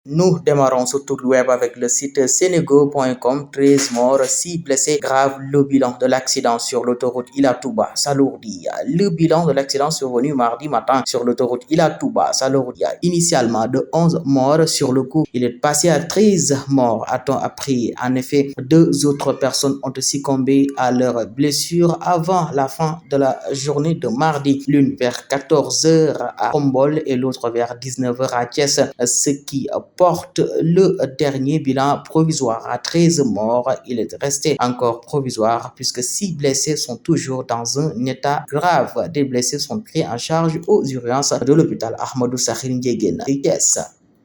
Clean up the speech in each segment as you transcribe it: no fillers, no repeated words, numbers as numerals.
Nous démarrons ce tour web avec le site senego.com. 13 morts, 6 blessés graves. Le bilan de l'accident sur l'autoroute Ila-Touba s'alourdit. Le bilan de l'accident survenu mardi matin sur l'autoroute Ila-Touba s'alourdit. Initialement de 11 morts sur le coup, il est passé à 13 morts, a-t-on appris. En effet, 2 autres personnes ont succombé à leurs blessures avant la fin de la journée de mardi. L'une vers 14 heures à Khombol et l'autre vers 19 heures à Thiès, ce qui porte le dernier bilan provisoire à 13 morts. Il est resté encore provisoire puisque 6 blessés sont toujours dans un état grave. Des blessés sont pris en charge aux urgences de l'hôpital Ahmadou Sakhir Ndiéguène de Thiès.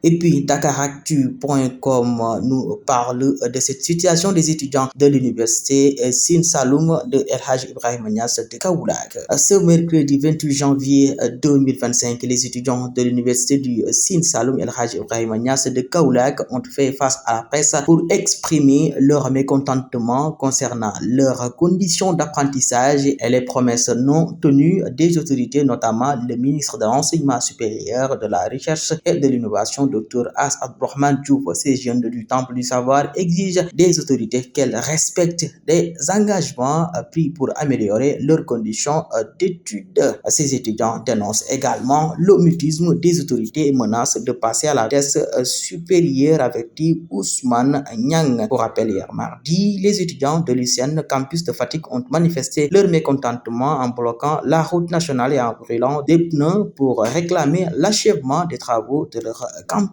Et puis, Dakaractu.com nous parle de cette situation des étudiants de l'université Sine Saloum de El Hadj Ibrahima Niass de Kaolack. Ce mercredi 28 janvier 2025, les étudiants de l'université du Sine Saloum El Hadj Ibrahima Niass de Kaolack ont fait face à la presse pour exprimer leur mécontentement concernant leurs conditions d'apprentissage et les promesses non tenues des autorités, notamment le ministre de l'Enseignement supérieur, de la Recherche et de l'Innovation, Dr As Abdourahmane Diouf. Ces jeunes du Temple du Savoir exigent des autorités qu'elles respectent des engagements pris pour améliorer leurs conditions d'études. Ces étudiants dénoncent également le mutisme des autorités et menacent de passer à la vitesse supérieure, avertit Ousmane Niang. Pour rappel, hier mardi, les étudiants de l'UCN campus de Fatick ont manifesté leur mécontentement en bloquant la route nationale et en brûlant des pneus pour réclamer l'achèvement des travaux de leur campus.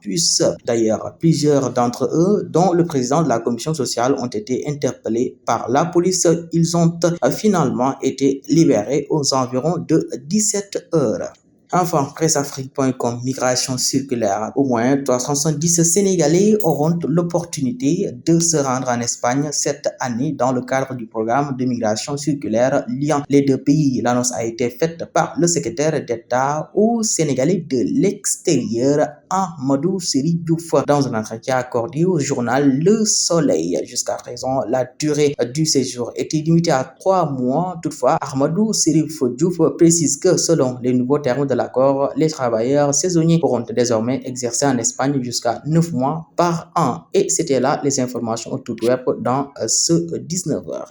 D'ailleurs, plusieurs d'entre eux, dont le président de la commission sociale, ont été interpellés par la police. Ils ont finalement été libérés aux environs de 17 heures. Enfin, presseafrique.com, migration circulaire. Au moins 370 Sénégalais auront l'opportunité de se rendre en Espagne cette année dans le cadre du programme de migration circulaire liant les deux pays. L'annonce a été faite par le secrétaire d'État aux Sénégalais de l'extérieur, Ahmadou Seri Diouf, dans un entretien accordé au journal Le Soleil. Jusqu'à présent, la durée du séjour était limitée à 3 mois. Toutefois, Ahmadou Seri Diouf précise que selon les nouveaux termes de l'accord, les travailleurs saisonniers pourront désormais exercer en Espagne jusqu'à 9 mois par an. Et c'était là les informations au tout web dans ce 19h.